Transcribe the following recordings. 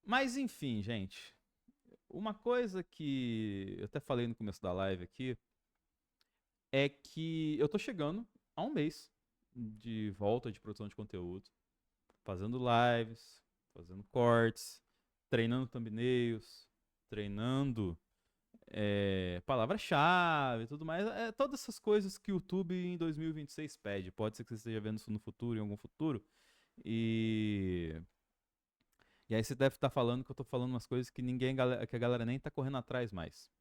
Mas enfim, gente. Uma coisa que eu até falei no começo da live aqui é que eu tô chegando a um mês de volta de produção de conteúdo, fazendo lives, fazendo cortes, treinando thumbnails, treinando palavra-chave e tudo mais. Todas essas coisas que o YouTube em 2026 pede. Pode ser que você esteja vendo isso no futuro, em algum futuro. E, e aí você deve estar falando que eu tô falando umas coisas que que a galera nem tá correndo atrás mais.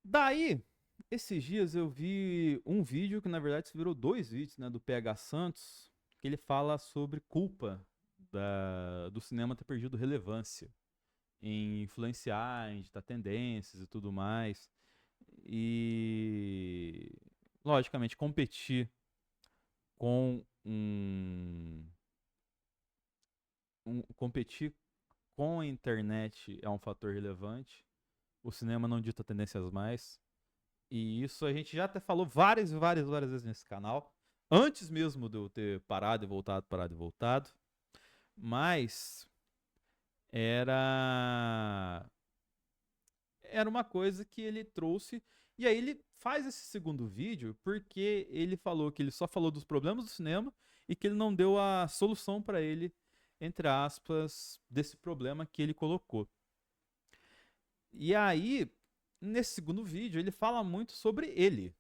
Daí, esses dias eu vi um vídeo que na verdade se virou dois vídeos, né, do PH Santos, que ele fala sobre culpa do cinema ter perdido relevância em influenciar, em ditar tendências e tudo mais. E, logicamente, com competir com a internet é um fator relevante. O cinema não dita tendências mais. E isso a gente já até falou várias vezes nesse canal. Antes mesmo de eu ter parado e voltado. Mas era era uma coisa que ele trouxe. E aí ele faz esse segundo vídeo porque ele falou que ele só falou dos problemas do cinema e que ele não deu a solução para ele, entre aspas, desse problema que ele colocou. E aí, nesse segundo vídeo, ele fala muito sobre ele,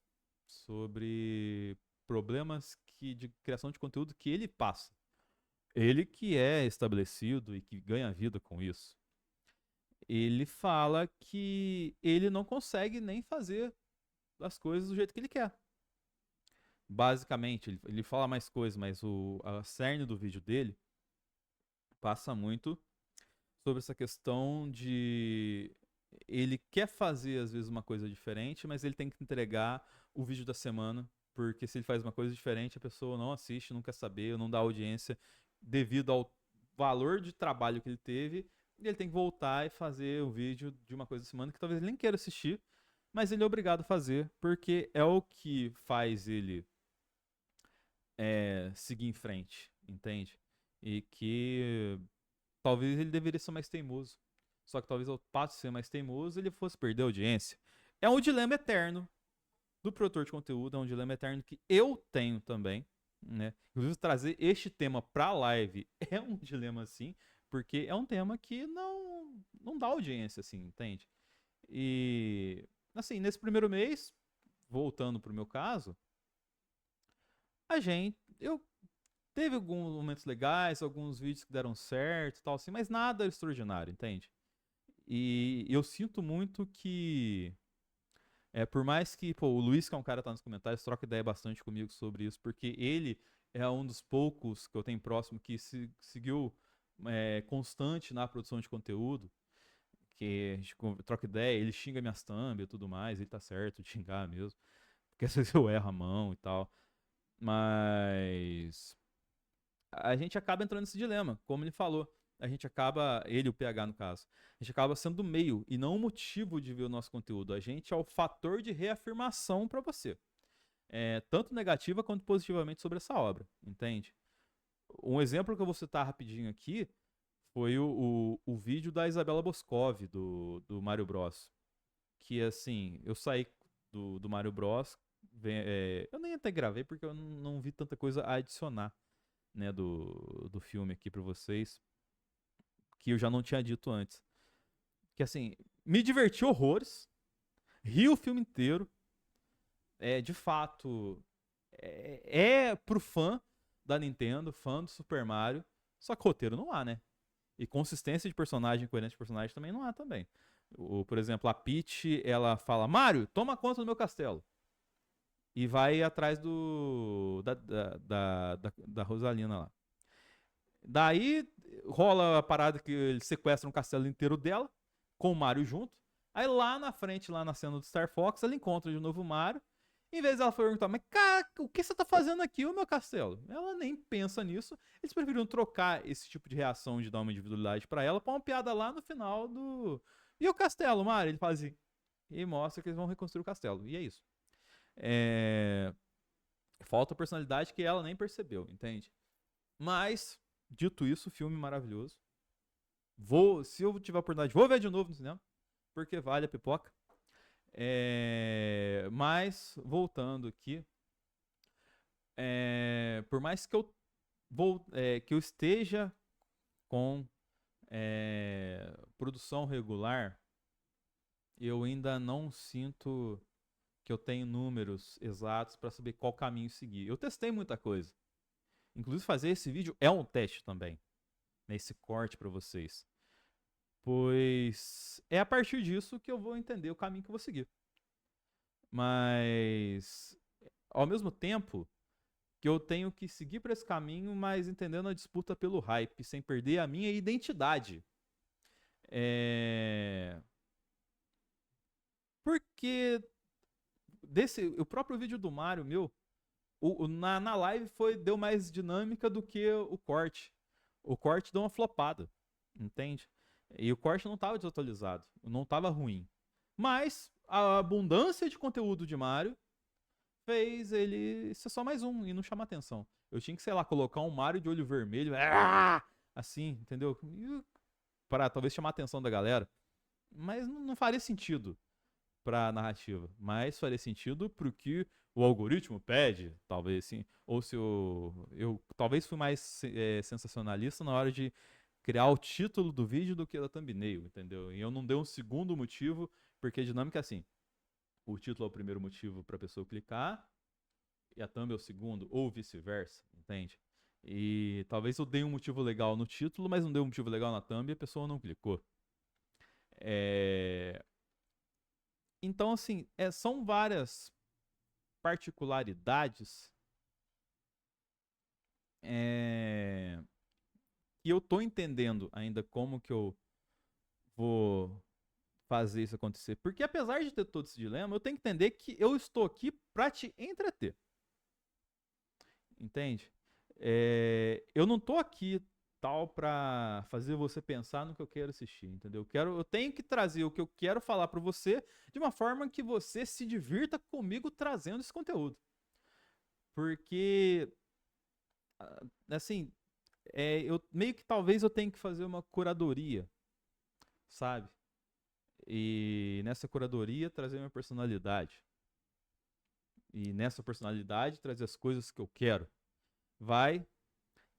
sobre problemas de criação de conteúdo que ele passa. Ele que é estabelecido e que ganha vida com isso. Ele fala que ele não consegue nem fazer as coisas do jeito que ele quer. Basicamente, ele fala mais coisas, mas a cerne do vídeo dele passa muito sobre essa questão de ele quer fazer às vezes uma coisa diferente, mas ele tem que entregar o vídeo da semana, porque se ele faz uma coisa diferente, a pessoa não assiste, não quer saber, não dá audiência devido ao valor de trabalho que ele teve, e ele tem que voltar e fazer o vídeo de uma coisa da semana que talvez ele nem queira assistir, mas ele é obrigado a fazer, porque é o que faz ele seguir em frente, entende? E que talvez ele deveria ser mais teimoso. Só que talvez ao passo de ser mais teimoso, ele fosse perder a audiência. É um dilema eterno do produtor de conteúdo, é um dilema eterno que eu tenho também, né? Inclusive, trazer este tema pra live é um dilema assim, porque é um tema que não dá audiência, assim, entende? E, assim, nesse primeiro mês, voltando pro meu caso, eu teve alguns momentos legais, alguns vídeos que deram certo e tal, assim, mas nada extraordinário, entende? E eu sinto muito que, por mais que, pô, o Luiz, que é um cara que tá nos comentários, troca ideia bastante comigo sobre isso, porque ele é um dos poucos que eu tenho próximo que seguiu constante na produção de conteúdo, que a gente troca ideia, ele xinga minhas thumb e tudo mais, ele tá certo de xingar mesmo, porque às vezes eu erro a mão e tal, mas a gente acaba entrando nesse dilema, como ele falou. A gente acaba, ele e o PH no caso, a gente acaba sendo o meio e não o motivo de ver o nosso conteúdo. A gente é o fator de reafirmação para você, tanto negativa quanto positivamente sobre essa obra, entende? Um exemplo que eu vou citar rapidinho aqui foi o vídeo da Isabela Boscov, do Mario Bros. Que assim, eu saí do Mario Bros. Eu nem até gravei porque eu não vi tanta coisa a adicionar, né, do filme aqui pra vocês, que eu já não tinha dito antes. Que assim, me diverti horrores, ri o filme inteiro. De fato, pro fã da Nintendo, fã do Super Mario, só que roteiro não há, né? E consistência de personagem, coerência de personagem também não há também. Por exemplo, a Peach, ela fala, Mario, toma conta do meu castelo. E vai atrás da Rosalina lá. Daí rola a parada que eles sequestram o castelo inteiro dela, com o Mario junto. Aí lá na frente, lá na cena do Star Fox, ela encontra de novo o Mario. Em vez dela perguntar, mas cara, o que você tá fazendo aqui, o meu castelo? Ela nem pensa nisso. Eles preferiram trocar esse tipo de reação de dar uma individualidade pra ela pra uma piada lá no final do. E o castelo, Mario? Ele faz assim. E mostra que eles vão reconstruir o castelo. E é isso. É... Falta personalidade que ela nem percebeu, entende? Mas, dito isso, filme maravilhoso. Se eu tiver a oportunidade, vou ver de novo no cinema, porque vale a pipoca. Mas, voltando aqui, por mais que que eu esteja com produção regular, eu ainda não sinto que eu tenho números exatos para saber qual caminho seguir. Eu testei muita coisa. Inclusive, fazer esse vídeo é um teste também, nesse corte para vocês. Pois é a partir disso que eu vou entender o caminho que eu vou seguir. Mas, ao mesmo tempo, que eu tenho que seguir por esse caminho, mas entendendo a disputa pelo hype, sem perder a minha identidade. Porque o próprio vídeo do Mario meu, na live deu mais dinâmica do que o corte. O corte deu uma flopada, entende? E o corte não estava desatualizado, não estava ruim. Mas a abundância de conteúdo de Mario fez ele ser só mais um e não chamar atenção. Eu tinha que, sei lá, colocar um Mario de olho vermelho, assim, entendeu? Para talvez chamar a atenção da galera. Mas não faria sentido pra narrativa. Mas faria sentido pro que o algoritmo pede, talvez assim. Ou se eu talvez fui mais sensacionalista na hora de criar o título do vídeo do que da thumbnail, entendeu? E eu não dei um segundo motivo, porque a dinâmica é assim. O título é o primeiro motivo para a pessoa clicar e a thumb é o segundo, ou vice-versa, entende? E talvez eu dei um motivo legal no título, mas não dei um motivo legal na thumb e a pessoa não clicou. Então, assim, são várias particularidades e eu tô entendendo ainda como que eu vou fazer isso acontecer. Porque apesar de ter todo esse dilema, eu tenho que entender que eu estou aqui pra te entreter. Entende? Eu não tô aqui tal pra fazer você pensar no que eu quero assistir, entendeu? Eu tenho que trazer o que eu quero falar pra você de uma forma que você se divirta comigo trazendo esse conteúdo. Porque, assim, eu meio que talvez eu tenha que fazer uma curadoria, sabe? E nessa curadoria trazer minha personalidade. E nessa personalidade trazer as coisas que eu quero. Vai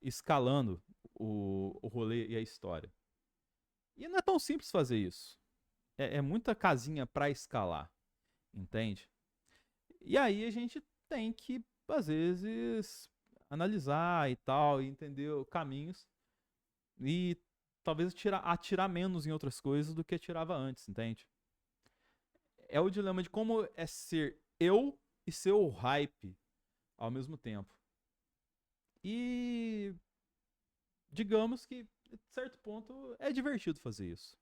escalando o rolê e a história. E não é tão simples fazer isso. É muita casinha pra escalar, entende? E aí a gente tem que, às vezes, analisar e tal, e entender caminhos. E talvez atirar menos em outras coisas do que atirava antes, entende? É o dilema de como é ser eu e ser o hype ao mesmo tempo. E digamos que, de certo ponto, é divertido fazer isso.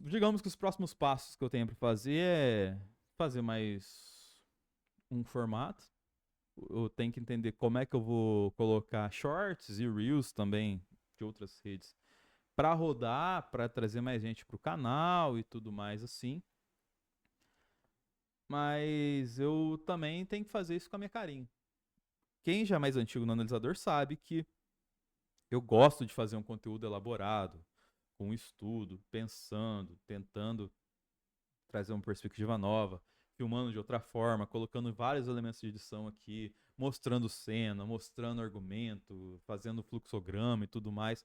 Digamos que os próximos passos que eu tenho para fazer é fazer mais um formato. Eu tenho que entender como é que eu vou colocar shorts e reels também de outras redes para rodar, para trazer mais gente pro canal e tudo mais assim. Mas eu também tenho que fazer isso com a minha carinha. Quem já é mais antigo no analisador sabe que eu gosto de fazer um conteúdo elaborado, com estudo, pensando, tentando trazer uma perspectiva nova, filmando de outra forma, colocando vários elementos de edição aqui, mostrando cena, mostrando argumento, fazendo fluxograma e tudo mais.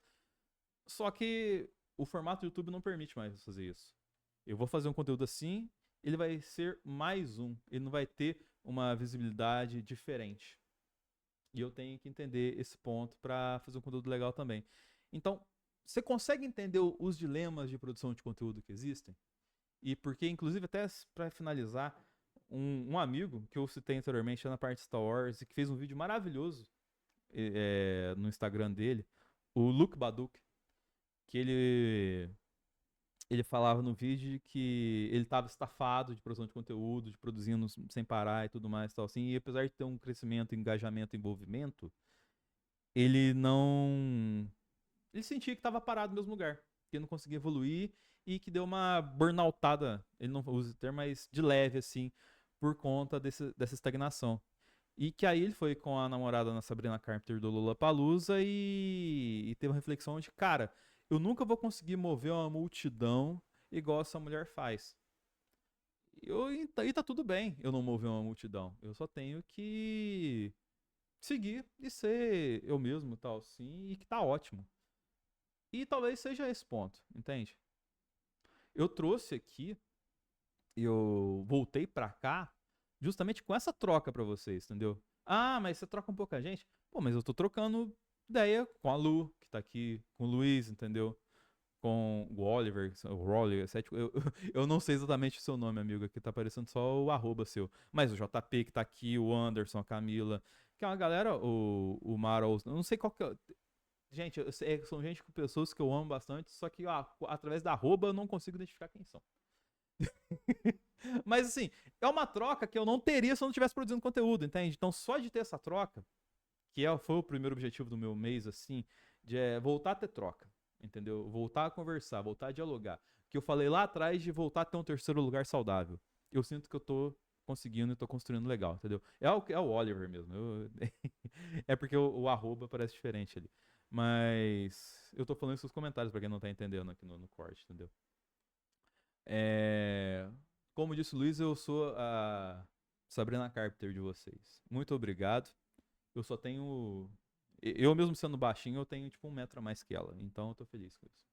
Só que o formato do YouTube não permite mais fazer isso. Eu vou fazer um conteúdo assim, ele vai ser mais um, ele não vai ter uma visibilidade diferente. E eu tenho que entender esse ponto para fazer um conteúdo legal também. Então, você consegue entender os dilemas de produção de conteúdo que existem? E porque, inclusive, até para finalizar, um amigo que eu citei anteriormente na parte de Star Wars e que fez um vídeo maravilhoso no Instagram dele, o Luke Baduk, que ele falava no vídeo que ele estava estafado de produção de conteúdo, de produzindo sem parar e tudo mais, tal assim, e apesar de ter um crescimento, engajamento, envolvimento, ele não ele sentia que estava parado no mesmo lugar, que não conseguia evoluir e que deu uma burnoutada, ele não usa o termo, mas de leve, assim, por conta dessa estagnação. E que aí ele foi com a namorada na Sabrina Carpenter do Lollapalooza e teve uma reflexão de, cara, eu nunca vou conseguir mover uma multidão igual essa mulher faz. E tá tudo bem eu não mover uma multidão. Eu só tenho que seguir e ser eu mesmo, tal, sim, e que tá ótimo. E talvez seja esse ponto, entende? Eu trouxe aqui, eu voltei pra cá justamente com essa troca pra vocês, entendeu? Ah, mas você troca um pouco a gente? Pô, mas eu tô trocando ideia com a Lu, que tá aqui, com o Luiz, entendeu? Com o Oliver, o Oliver, eu não sei exatamente o seu nome, amigo, aqui tá aparecendo só o arroba seu. Mas o JP que tá aqui, o Anderson, a Camila, que é uma galera, o Maros, eu não sei qual que é. Gente, são gente com pessoas que eu amo bastante, só que através da arroba eu não consigo identificar quem são. Mas assim, é uma troca que eu não teria se eu não estivesse produzindo conteúdo, entende? Então só de ter essa troca, foi o primeiro objetivo do meu mês, assim, de voltar a ter troca, entendeu? Voltar a conversar, voltar a dialogar. Que eu falei lá atrás de voltar a ter um terceiro lugar saudável. Eu sinto que eu tô conseguindo e tô construindo legal, entendeu? É o Oliver mesmo. É porque o arroba parece diferente ali. Mas eu tô falando isso nos comentários pra quem não tá entendendo aqui no corte, entendeu? É... Como disse o Luiz, eu sou a Sabrina Carpenter de vocês. Muito obrigado. Eu só tenho. Eu mesmo sendo baixinho, eu tenho tipo 1 metro a mais que ela. Então eu tô feliz com isso.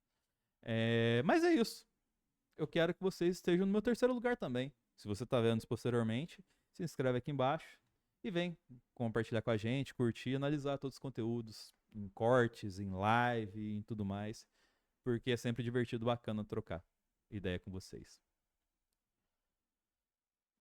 Mas é isso. Eu quero que vocês estejam no meu terceiro lugar também. Se você tá vendo isso posteriormente, se inscreve aqui embaixo e vem compartilhar com a gente, curtir, analisar todos os conteúdos em cortes, em live e em tudo mais. Porque é sempre divertido, bacana trocar ideia com vocês.